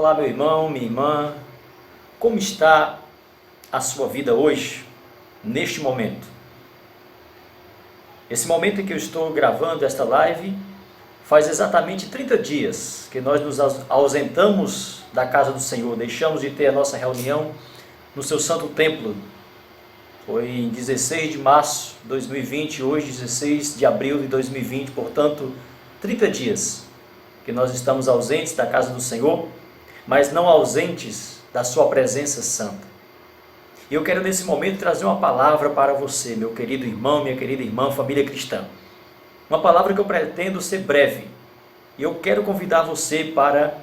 Olá, meu irmão, minha irmã, como está a sua vida hoje, neste momento? Esse momento em que eu estou gravando esta live, faz exatamente 30 dias que nós nos ausentamos da casa do Senhor, deixamos de ter a nossa reunião no seu santo templo. Foi em 16 de março de 2020, hoje 16 de abril de 2020, portanto, 30 dias que nós estamos ausentes da casa do Senhor, mas não ausentes da sua presença santa. E eu quero nesse momento trazer uma palavra para você, meu querido irmão, minha querida irmã, família cristã. Uma palavra que eu pretendo ser breve. E eu quero convidar você para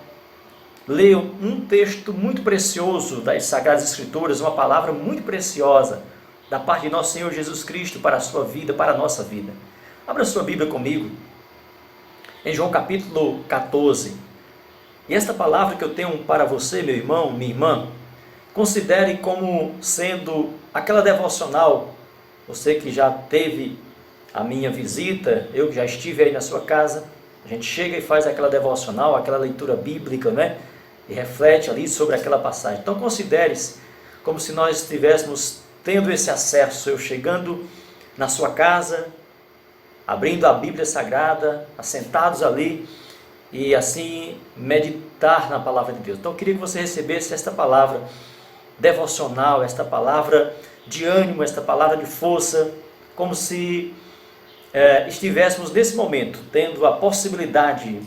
ler um texto muito precioso das Sagradas Escrituras, uma palavra muito preciosa da parte de nosso Senhor Jesus Cristo para a sua vida, para a nossa vida. Abra sua Bíblia comigo, em João capítulo 14. E esta palavra que eu tenho para você, meu irmão, minha irmã, considere como sendo aquela devocional. Você que já teve a minha visita, eu que já estive aí na sua casa, a gente chega e faz aquela devocional, aquela leitura bíblica, né? E reflete ali sobre aquela passagem. Então considere-se como se nós estivéssemos tendo esse acesso, eu chegando na sua casa, abrindo a Bíblia Sagrada, assentados ali, e assim meditar na palavra de Deus. Então eu queria que você recebesse esta palavra devocional, esta palavra de ânimo, esta palavra de força, como se estivéssemos nesse momento, tendo a possibilidade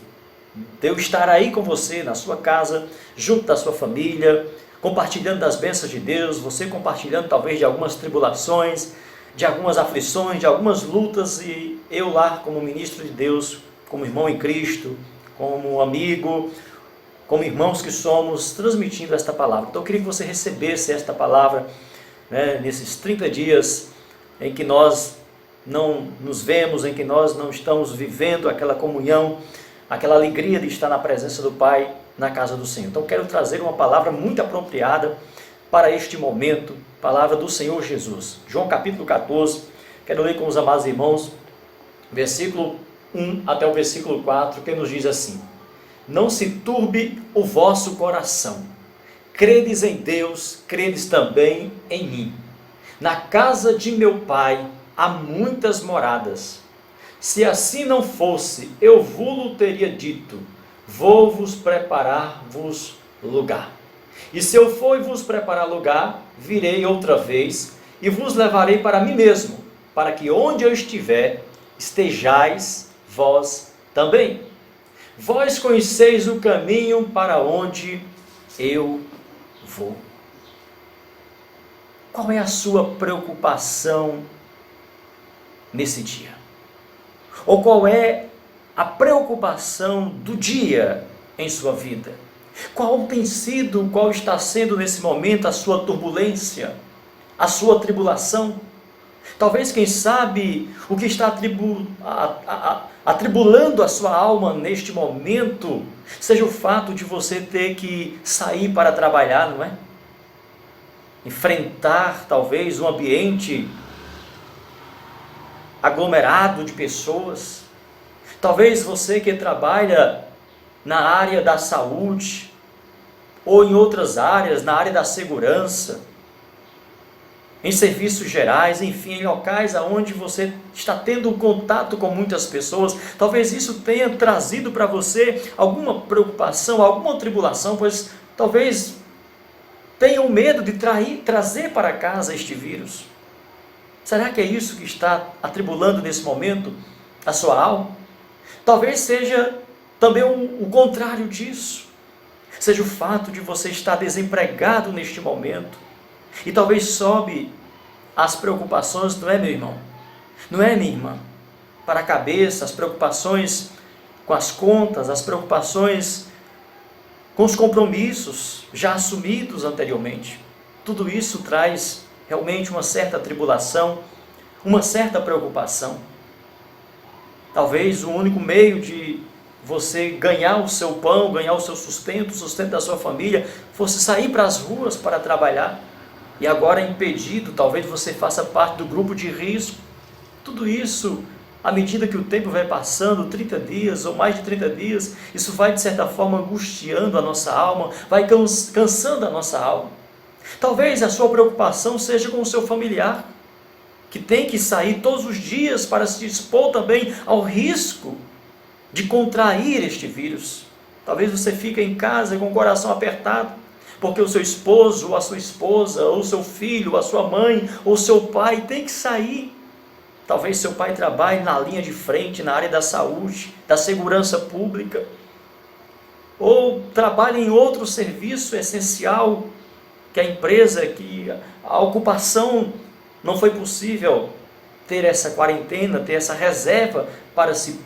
de eu estar aí com você, na sua casa, junto da sua família, compartilhando das bênçãos de Deus, você compartilhando talvez de algumas tribulações, de algumas aflições, de algumas lutas, e eu lá como ministro de Deus, como irmão em Cristo, como amigo, como irmãos que somos, transmitindo esta palavra. Então eu queria que você recebesse esta palavra, né, nesses 30 dias em que nós não nos vemos, em que nós não estamos vivendo aquela comunhão, aquela alegria de estar na presença do Pai, na casa do Senhor. Então eu quero trazer uma palavra muito apropriada para este momento, palavra do Senhor Jesus. João capítulo 14, quero ler com os amados irmãos, versículo 1 até o versículo 4, que nos diz assim: não se turbe o vosso coração, credes em Deus, credes também em mim. Na casa de meu Pai há muitas moradas. Se assim não fosse, eu vos teria dito, vou-vos preparar-vos lugar. E se eu for e vos preparar lugar, virei outra vez e vos levarei para mim mesmo, para que onde eu estiver, estejais vós também. Vós conheceis o caminho para onde eu vou. Qual é a sua preocupação nesse dia? Ou qual é a preocupação do dia em sua vida? Qual está sendo nesse momento a sua turbulência, a sua tribulação? Talvez, quem sabe, o que está atribulando a sua alma neste momento seja o fato de você ter que sair para trabalhar, não é? Enfrentar talvez um ambiente aglomerado de pessoas. Talvez você que trabalha na área da saúde ou em outras áreas, na área da segurança, em serviços gerais, enfim, em locais onde você está tendo um contato com muitas pessoas, talvez isso tenha trazido para você alguma preocupação, alguma tribulação, pois talvez tenham medo de trazer para casa este vírus. Será que é isso que está atribulando nesse momento a sua alma? Talvez seja também o contrário disso, seja o fato de você estar desempregado neste momento, e talvez sobe as preocupações, não é, meu irmão? Não é, minha irmã? Para a cabeça, as preocupações com as contas, as preocupações com os compromissos já assumidos anteriormente. Tudo isso traz realmente uma certa tribulação, uma certa preocupação. Talvez o único meio de você ganhar o seu pão, ganhar o seu sustento, o sustento da sua família, fosse sair para as ruas para trabalhar. E agora impedido, talvez você faça parte do grupo de risco. Tudo isso À medida que o tempo vai passando, 30 dias ou mais de 30 dias, isso vai de certa forma angustiando a nossa alma, vai cansando a nossa alma. Talvez a sua preocupação seja com o seu familiar, que tem que sair todos os dias para se expor também ao risco de contrair este vírus. Talvez você fique em casa com o coração apertado, porque o seu esposo, ou a sua esposa, ou o seu filho, ou a sua mãe, ou o seu pai tem que sair. Talvez seu pai trabalhe na linha de frente, na área da saúde, da segurança pública, ou trabalhe em outro serviço essencial, que a empresa, que a ocupação não foi possível ter essa quarentena, ter essa reserva para se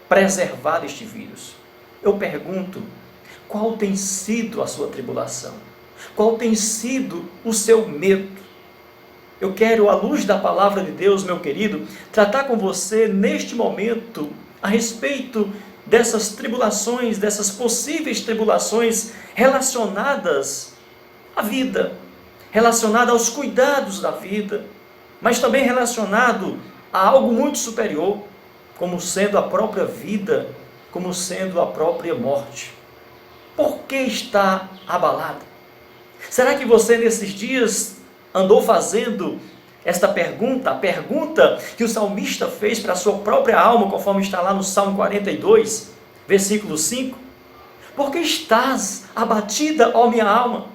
preservar deste vírus. Eu pergunto, qual tem sido a sua tribulação? Qual tem sido o seu medo? Eu quero, à luz da palavra de Deus, meu querido, tratar com você neste momento a respeito dessas tribulações, dessas possíveis tribulações relacionadas à vida, relacionadas aos cuidados da vida, mas também relacionado a algo muito superior, como sendo a própria vida, como sendo a própria morte. Por que está abalado? Será que você nesses dias andou fazendo esta pergunta, a pergunta que o salmista fez para a sua própria alma, conforme está lá no Salmo 42, versículo 5? Por que estás abatida, ó minha alma?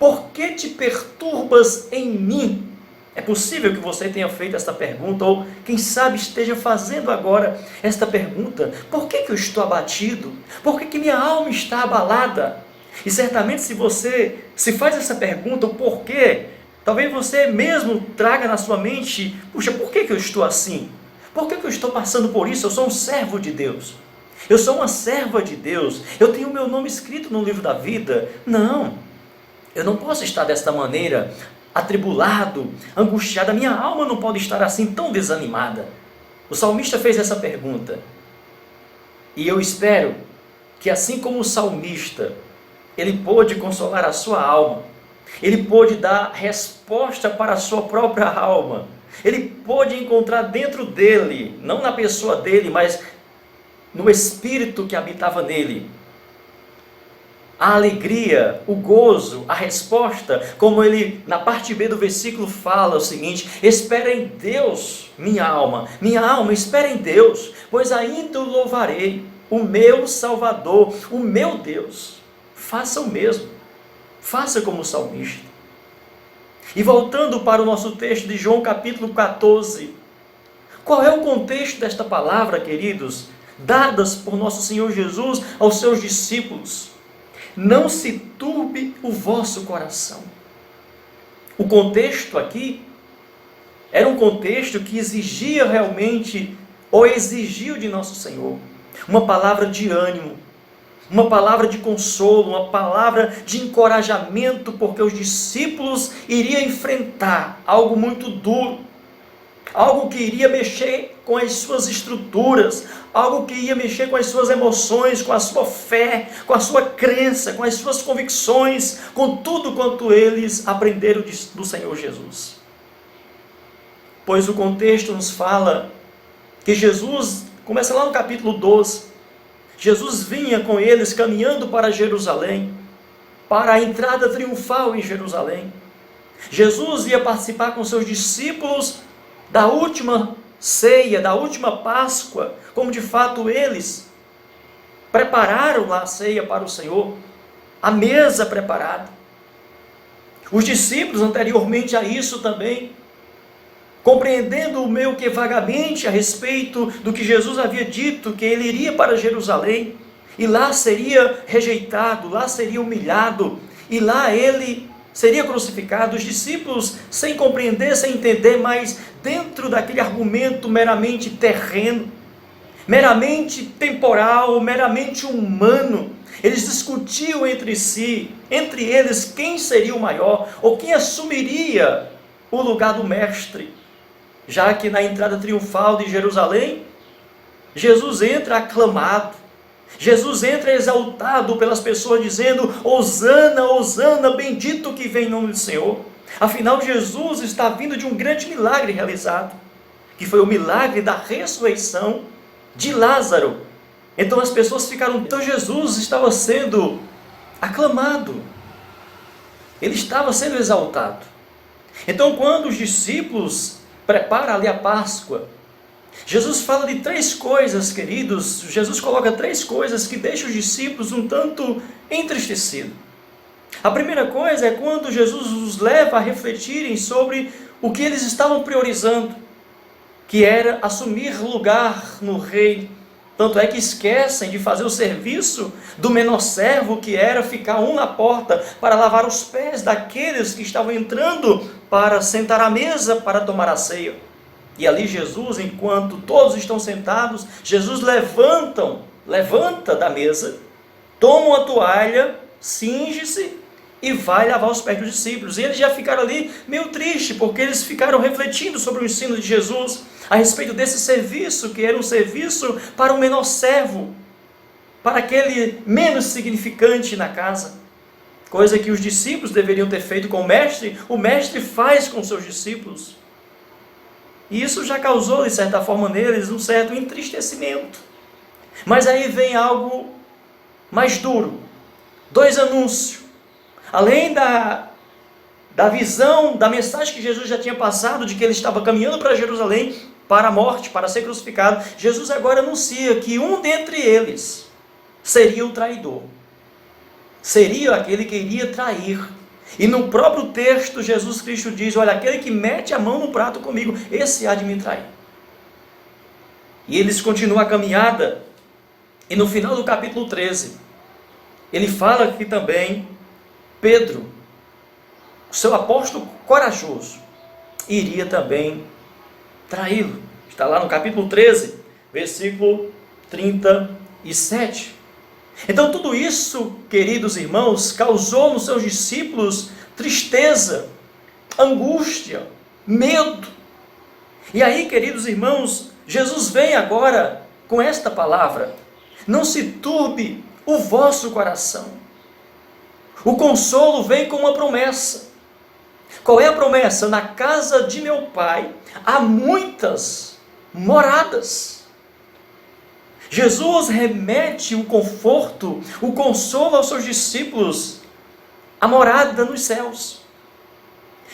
Por que te perturbas em mim? É possível que você tenha feito esta pergunta, ou quem sabe esteja fazendo agora esta pergunta: por que eu estou abatido? Por que minha alma está abalada? E certamente se você se faz essa pergunta, o porquê, talvez você mesmo traga na sua mente: puxa, por que eu estou assim? Por que eu estou passando por isso? Eu sou um servo de Deus. Eu sou uma serva de Deus. Eu tenho o meu nome escrito no livro da vida. Não, eu não posso estar desta maneira, atribulado, angustiado. A minha alma não pode estar assim tão desanimada. O salmista fez essa pergunta. E eu espero que, assim como o salmista, ele pôde consolar a sua alma, ele pôde dar resposta para a sua própria alma, ele pôde encontrar dentro dele, não na pessoa dele, mas no espírito que habitava nele, a alegria, o gozo, a resposta, como ele na parte B do versículo fala o seguinte: espera em Deus, minha alma, espera em Deus, pois ainda o louvarei, o meu Salvador, o meu Deus. Faça o mesmo, faça como o salmista. E voltando para o nosso texto de João capítulo 14, qual é o contexto desta palavra, queridos, dadas por nosso Senhor Jesus aos seus discípulos? Não se turbe o vosso coração. O contexto aqui era um contexto que exigia realmente, ou exigiu de nosso Senhor, uma palavra de ânimo, uma palavra de consolo, uma palavra de encorajamento, porque os discípulos iriam enfrentar algo muito duro, algo que iria mexer com as suas estruturas, algo que ia mexer com as suas emoções, com a sua fé, com a sua crença, com as suas convicções, com tudo quanto eles aprenderam do Senhor Jesus. Pois o contexto nos fala que Jesus, começa lá no capítulo 12, Jesus vinha com eles caminhando para Jerusalém, para a entrada triunfal em Jerusalém. Jesus ia participar com seus discípulos da última ceia, da última Páscoa, como de fato eles prepararam lá a ceia para o Senhor, a mesa preparada. Os discípulos, anteriormente a isso também, compreendendo meio que vagamente a respeito do que Jesus havia dito, que ele iria para Jerusalém, e lá seria rejeitado, lá seria humilhado, e lá ele seria crucificado. Os discípulos, sem compreender, sem entender, mas dentro daquele argumento meramente terreno, meramente temporal, meramente humano, eles discutiam entre si, entre eles, quem seria o maior, ou quem assumiria o lugar do mestre, já que na entrada triunfal de Jerusalém, Jesus entra aclamado, Jesus entra exaltado pelas pessoas, dizendo: Hosana, Hosana, bendito que vem em nome do Senhor. Afinal, Jesus está vindo de um grande milagre realizado, que foi o milagre da ressurreição de Lázaro. Então as pessoas ficaram... Então Jesus estava sendo aclamado, ele estava sendo exaltado. Então quando os discípulos preparam ali a Páscoa, Jesus fala de 3 coisas, queridos. Jesus coloca 3 coisas que deixam os discípulos um tanto entristecidos. A primeira coisa é quando Jesus os leva a refletirem sobre o que eles estavam priorizando, que era assumir lugar no reino. Tanto é que esquecem de fazer o serviço do menor servo, que era ficar um na porta para lavar os pés daqueles que estavam entrando para sentar à mesa para tomar a ceia. E ali Jesus, enquanto todos estão sentados, Jesus levanta da mesa, toma uma toalha, cinge-se e vai lavar os pés dos discípulos. E eles já ficaram ali meio tristes, porque eles ficaram refletindo sobre o ensino de Jesus, a respeito desse serviço, que era um serviço para o menor servo, para aquele menos significante na casa. Coisa que os discípulos deveriam ter feito com o mestre faz com seus discípulos. E isso já causou, de certa forma, neles um certo entristecimento. Mas aí vem algo mais duro. 2 anúncios. Além da visão, da mensagem que Jesus já tinha passado, de que ele estava caminhando para Jerusalém, para a morte, para ser crucificado, Jesus agora anuncia que um dentre eles seria o traidor. Seria aquele que iria trair. E no próprio texto, Jesus Cristo diz: olha, aquele que mete a mão no prato comigo, esse há de me trair. E eles continuam a caminhada, e no final do capítulo 13, ele fala que também Pedro, o seu apóstolo corajoso, iria também traí-lo. Está lá no capítulo 13, versículo 37. Então tudo isso, queridos irmãos, causou nos seus discípulos tristeza, angústia, medo. E aí, queridos irmãos, Jesus vem agora com esta palavra: não se turbe o vosso coração. O consolo vem com uma promessa. Qual é a promessa? Na casa de meu Pai há muitas moradas. Jesus remete o conforto, o consolo aos seus discípulos, a morada nos céus.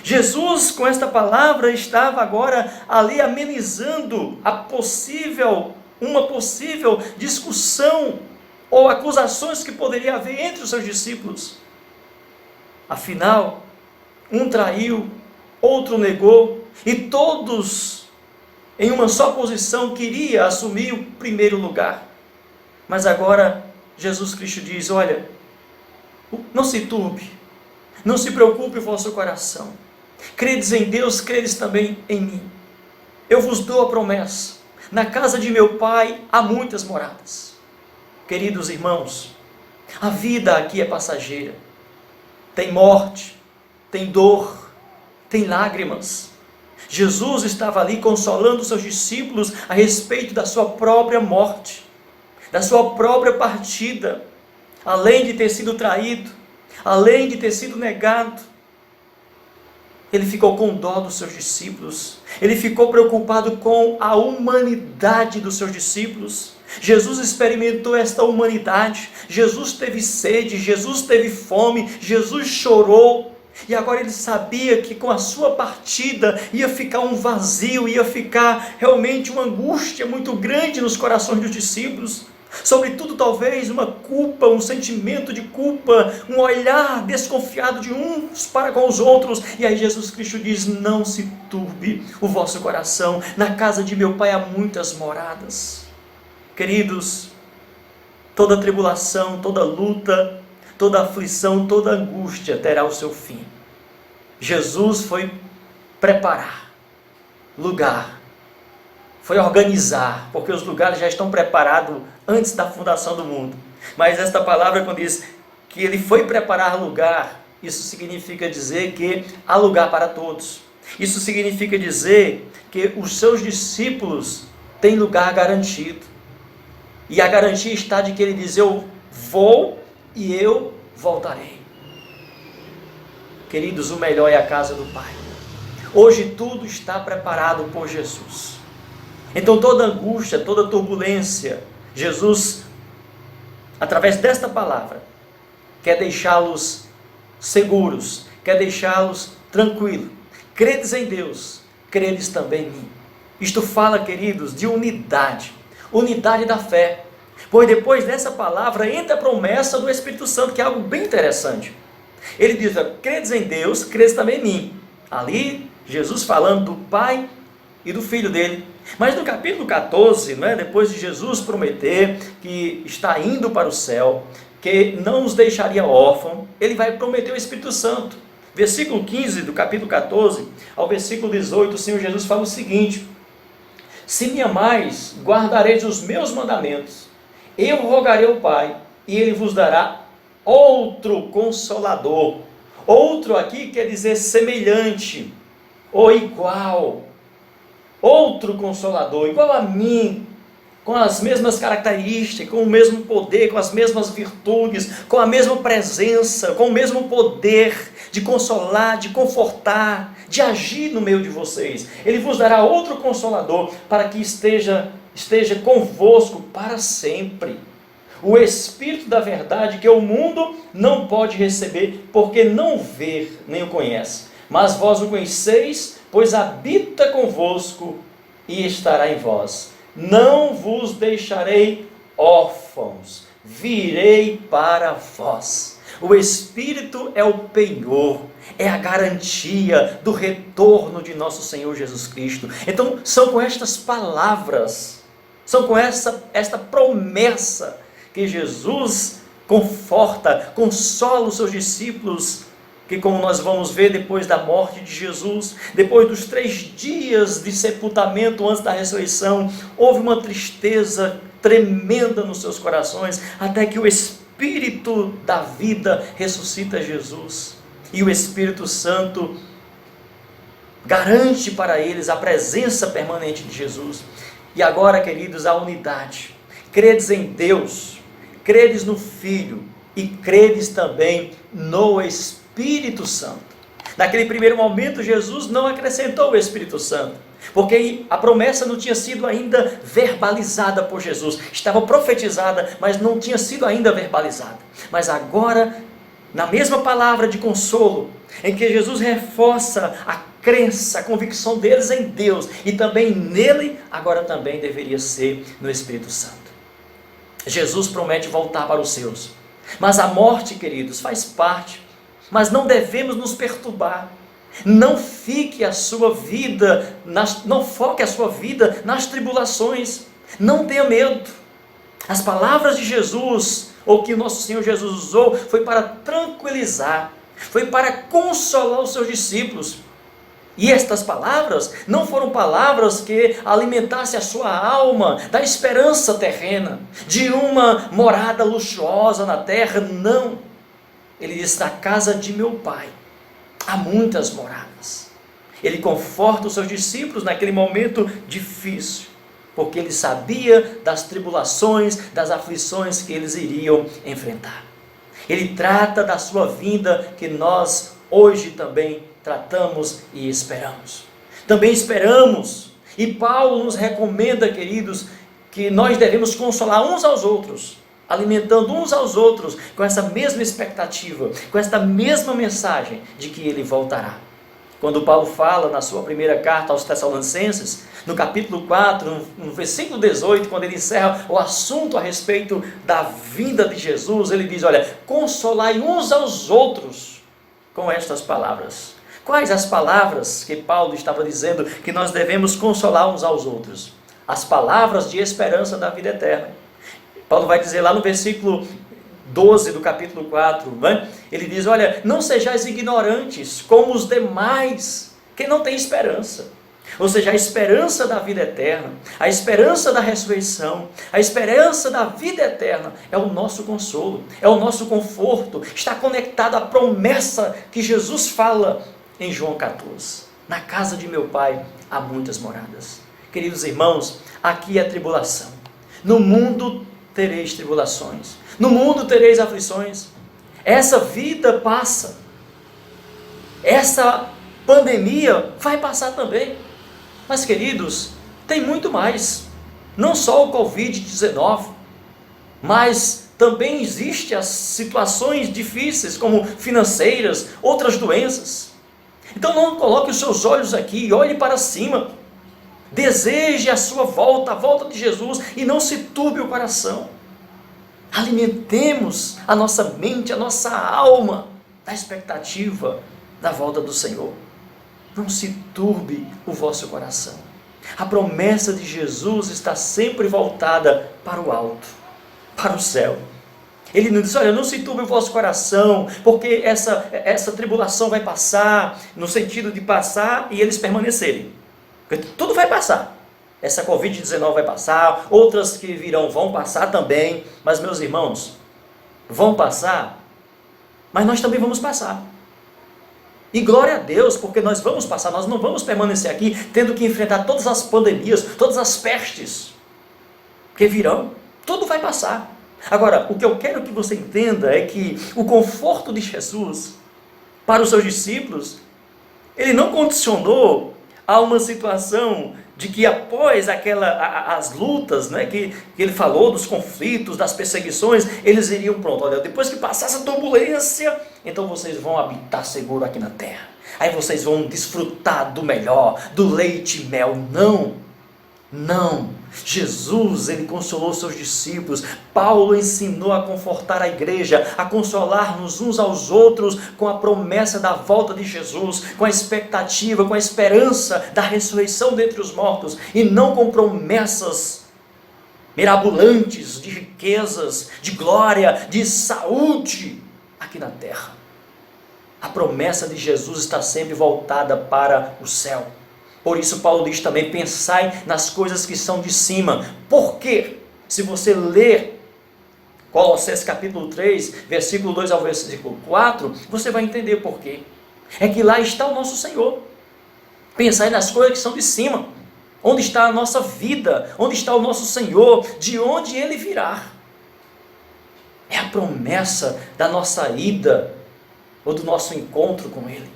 Jesus, com esta palavra, estava agora ali amenizando uma possível discussão ou acusações que poderia haver entre os seus discípulos. Afinal, um traiu, outro negou, e todos em uma só posição queria assumir o primeiro lugar. Mas agora Jesus Cristo diz: olha, não se turbe, não se preocupe o vosso coração. Credes em Deus, credes também em mim. Eu vos dou a promessa: na casa de meu Pai há muitas moradas. Queridos irmãos, a vida aqui é passageira. Tem morte, tem dor, tem lágrimas. Jesus estava ali consolando seus discípulos a respeito da sua própria morte, da sua própria partida, além de ter sido traído, além de ter sido negado. Ele ficou com dó dos seus discípulos, ele ficou preocupado com a humanidade dos seus discípulos. Jesus experimentou esta humanidade, Jesus teve sede, Jesus teve fome, Jesus chorou. E agora ele sabia que com a sua partida ia ficar um vazio, ia ficar realmente uma angústia muito grande nos corações dos discípulos. Sobretudo talvez uma culpa, um sentimento de culpa, um olhar desconfiado de uns para com os outros. E aí Jesus Cristo diz: não se turbe o vosso coração, na casa de meu Pai há muitas moradas. Queridos, toda tribulação, toda luta, toda aflição, toda angústia terá o seu fim. Jesus foi preparar lugar, foi organizar, porque os lugares já estão preparados antes da fundação do mundo. Mas esta palavra, quando diz que ele foi preparar lugar, isso significa dizer que há lugar para todos. Isso significa dizer que os seus discípulos têm lugar garantido. E a garantia está de que ele diz: eu vou e eu voltarei. Queridos, o melhor é a casa do Pai. Hoje tudo está preparado por Jesus. Então toda angústia, toda turbulência, Jesus, através desta palavra, quer deixá-los seguros, quer deixá-los tranquilos. Credes em Deus, credes também em mim. Isto fala, queridos, de unidade da fé. Pois depois dessa palavra entra a promessa do Espírito Santo, que é algo bem interessante. Ele diz: credes em Deus, credes também em mim. Ali, Jesus falando do Pai e do Filho dele. Mas no capítulo 14, depois de Jesus prometer que está indo para o céu, que não os deixaria órfãos, ele vai prometer o Espírito Santo. Versículo 15 do capítulo 14 ao versículo 18, o Senhor Jesus fala o seguinte: se me amais, guardareis os meus mandamentos. Eu rogarei ao Pai, e Ele vos dará outro Consolador. Outro aqui quer dizer semelhante, ou igual. Outro Consolador, igual a mim, com as mesmas características, com o mesmo poder, com as mesmas virtudes, com a mesma presença, com o mesmo poder de consolar, de confortar, de agir no meio de vocês. Ele vos dará outro Consolador, para que esteja convosco para sempre. O Espírito da verdade, que o mundo não pode receber, porque não vê nem o conhece. Mas vós o conheceis, pois habita convosco e estará em vós. Não vos deixarei órfãos, virei para vós. O Espírito é o penhor, é a garantia do retorno de nosso Senhor Jesus Cristo. Então são com estas palavras, são com esta promessa que Jesus conforta, consola os seus discípulos, que, como nós vamos ver depois da morte de Jesus, depois dos 3 dias de sepultamento antes da ressurreição, houve uma tristeza tremenda nos seus corações, até que o Espírito da vida ressuscita Jesus, e o Espírito Santo garante para eles a presença permanente de Jesus. E agora, queridos, a unidade. Credes em Deus, credes no Filho e credes também no Espírito Santo. Naquele primeiro momento, Jesus não acrescentou o Espírito Santo, porque a promessa não tinha sido ainda verbalizada por Jesus. Estava profetizada, mas não tinha sido ainda verbalizada. Mas agora, na mesma palavra de consolo, em que Jesus reforça a crença, a convicção deles em Deus, e também nele, agora também deveria ser no Espírito Santo. Jesus promete voltar para os seus, mas a morte, queridos, faz parte, mas não devemos nos perturbar. Não fique a sua vida, não foque a sua vida nas tribulações, não tenha medo. As palavras de Jesus, ou que o nosso Senhor Jesus usou, foi para tranquilizar, foi para consolar os seus discípulos. E estas palavras não foram palavras que alimentassem a sua alma da esperança terrena, de uma morada luxuosa na terra, não. Ele diz: na casa de meu Pai há muitas moradas. Ele conforta os seus discípulos naquele momento difícil, porque ele sabia das tribulações, das aflições que eles iriam enfrentar. Ele trata da sua vinda, que nós hoje também tratamos e esperamos. Também esperamos, e Paulo nos recomenda, queridos, que nós devemos consolar uns aos outros, alimentando uns aos outros com essa mesma expectativa, com esta mesma mensagem de que ele voltará. Quando Paulo fala na sua primeira carta aos Tessalonicenses, no capítulo 4, no versículo 18, quando ele encerra o assunto a respeito da vinda de Jesus, ele diz: olha, consolai uns aos outros com estas palavras. Quais as palavras que Paulo estava dizendo que nós devemos consolar uns aos outros? As palavras de esperança da vida eterna. Paulo vai dizer lá no versículo 12 do capítulo 4, ele diz: olha, não sejais ignorantes como os demais que não têm esperança. Ou seja, a esperança da vida eterna, a esperança da ressurreição, a esperança da vida eterna é o nosso consolo, é o nosso conforto, está conectado à promessa que Jesus fala em João 14. Na casa de meu Pai há muitas moradas. Queridos irmãos, aqui é tribulação. No mundo tereis tribulações, no mundo tereis aflições. Essa vida passa, essa pandemia vai passar também. Mas, queridos, tem muito mais. Não só o Covid-19, mas também existem as situações difíceis, como financeiras, outras doenças. Então não coloque os seus olhos aqui, olhe para cima. Deseje a sua volta, a volta de Jesus, e não se turbe o coração. Alimentemos a nossa mente, a nossa alma, na expectativa da volta do Senhor. Não se turbe o vosso coração. A promessa de Jesus está sempre voltada para o alto, para o céu. Ele não diz: olha, não se turbe o vosso coração, porque essa tribulação vai passar, no sentido de passar e eles permanecerem. Porque tudo vai passar. Essa Covid-19 vai passar, outras que virão vão passar também. Mas, meus irmãos, vão passar, mas nós também vamos passar. E glória a Deus, porque nós vamos passar, nós não vamos permanecer aqui tendo que enfrentar todas as pandemias, todas as pestes que virão. Tudo vai passar. Agora, o que eu quero que você entenda é que o conforto de Jesus para os seus discípulos, ele não condicionou a uma situação de que após as lutas, né, que ele falou, dos conflitos, das perseguições, eles iriam, pronto, olha, depois que passar essa turbulência, então vocês vão habitar seguro aqui na terra. Aí vocês vão desfrutar do melhor, do leite e mel. Não. Jesus, ele consolou seus discípulos. Paulo ensinou a confortar a igreja, a consolar-nos uns aos outros com a promessa da volta de Jesus, com a expectativa, com a esperança da ressurreição dentre os mortos, e não com promessas mirabolantes de riquezas, de glória, de saúde aqui na terra. A promessa de Jesus está sempre voltada para o céu. Por isso Paulo diz também: pensai nas coisas que são de cima. Por quê? Se você ler Colossenses capítulo 3, versículo 2 ao versículo 4, você vai entender por quê. É que lá está o nosso Senhor. Pensai nas coisas que são de cima. Onde está a nossa vida? Onde está o nosso Senhor? De onde Ele virá? É a promessa da nossa ida, ou do nosso encontro com Ele.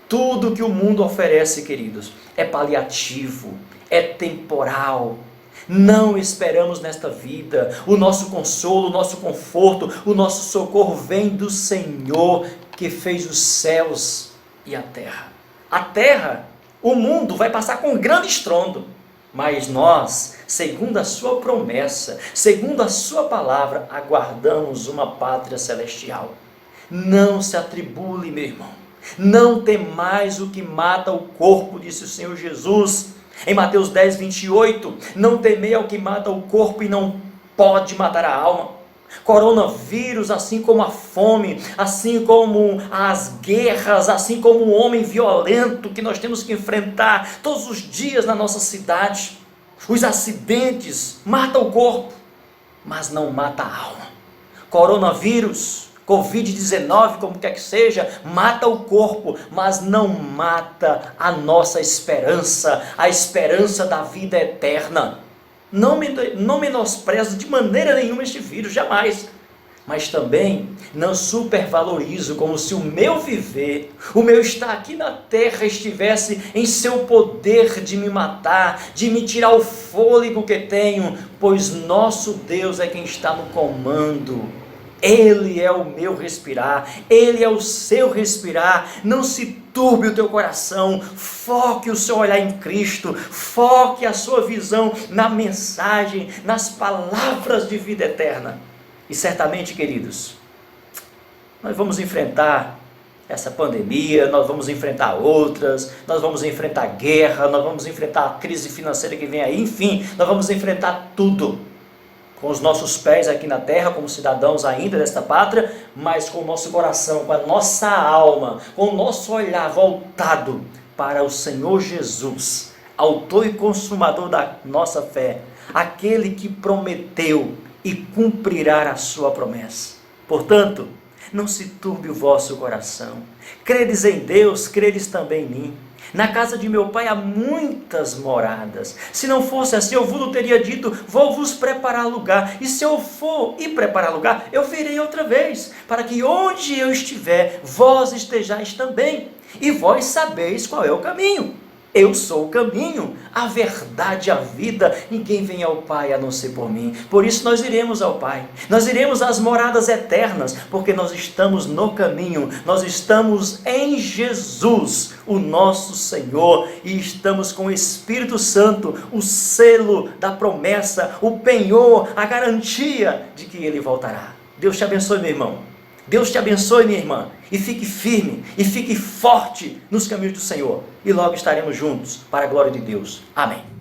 Tudo que o mundo oferece, queridos, é paliativo, é temporal. Não esperamos nesta vida. O nosso consolo, o nosso conforto, o nosso socorro vem do Senhor, que fez os céus e a terra. A terra, o mundo vai passar com grande estrondo, mas nós, segundo a sua promessa, segundo a sua palavra, aguardamos uma pátria celestial. Não se atribule, meu irmão. Não temais o que mata o corpo, disse o Senhor Jesus, em Mateus 10, 28, não temei ao que mata o corpo e não pode matar a alma. Coronavírus, assim como a fome, assim como as guerras, assim como o homem violento que nós temos que enfrentar todos os dias na nossa cidade, os acidentes, matam o corpo, mas não mata a alma. Coronavírus, Covid-19, como quer que seja, mata o corpo, mas não mata a nossa esperança, a esperança da vida eterna. Não menosprezo de maneira nenhuma este vírus, jamais. Mas também não supervalorizo como se o meu viver, o meu estar aqui na terra estivesse em seu poder de me matar, de me tirar o fôlego que tenho, pois nosso Deus é quem está no comando. Ele é o meu respirar, Ele é o seu respirar. Não se turbe o teu coração, foque o seu olhar em Cristo, foque a sua visão na mensagem, nas palavras de vida eterna. E certamente, queridos, nós vamos enfrentar essa pandemia, nós vamos enfrentar outras, nós vamos enfrentar guerra, nós vamos enfrentar a crise financeira que vem aí, enfim, nós vamos enfrentar tudo. Com os nossos pés aqui na terra, como cidadãos ainda desta pátria, mas com o nosso coração, com a nossa alma, com o nosso olhar voltado para o Senhor Jesus, autor e consumador da nossa fé, aquele que prometeu e cumprirá a sua promessa. Portanto, não se turbe o vosso coração. Credes em Deus, credes também em mim. Na casa de meu pai há muitas moradas. Se não fosse assim, eu vos teria dito: vou vos preparar lugar. E se eu for e preparar lugar, eu virei outra vez, para que onde eu estiver, vós estejais também. E vós sabeis qual é o caminho. Eu sou o caminho, a verdade e a vida. Ninguém vem ao Pai a não ser por mim. Por isso nós iremos ao Pai. Nós iremos às moradas eternas, porque nós estamos no caminho. Nós estamos em Jesus, o nosso Senhor, e estamos com o Espírito Santo, o selo da promessa, o penhor, a garantia de que Ele voltará. Deus te abençoe, meu irmão. Deus te abençoe, minha irmã, e fique firme, e fique forte nos caminhos do Senhor, e logo estaremos juntos, para a glória de Deus. Amém.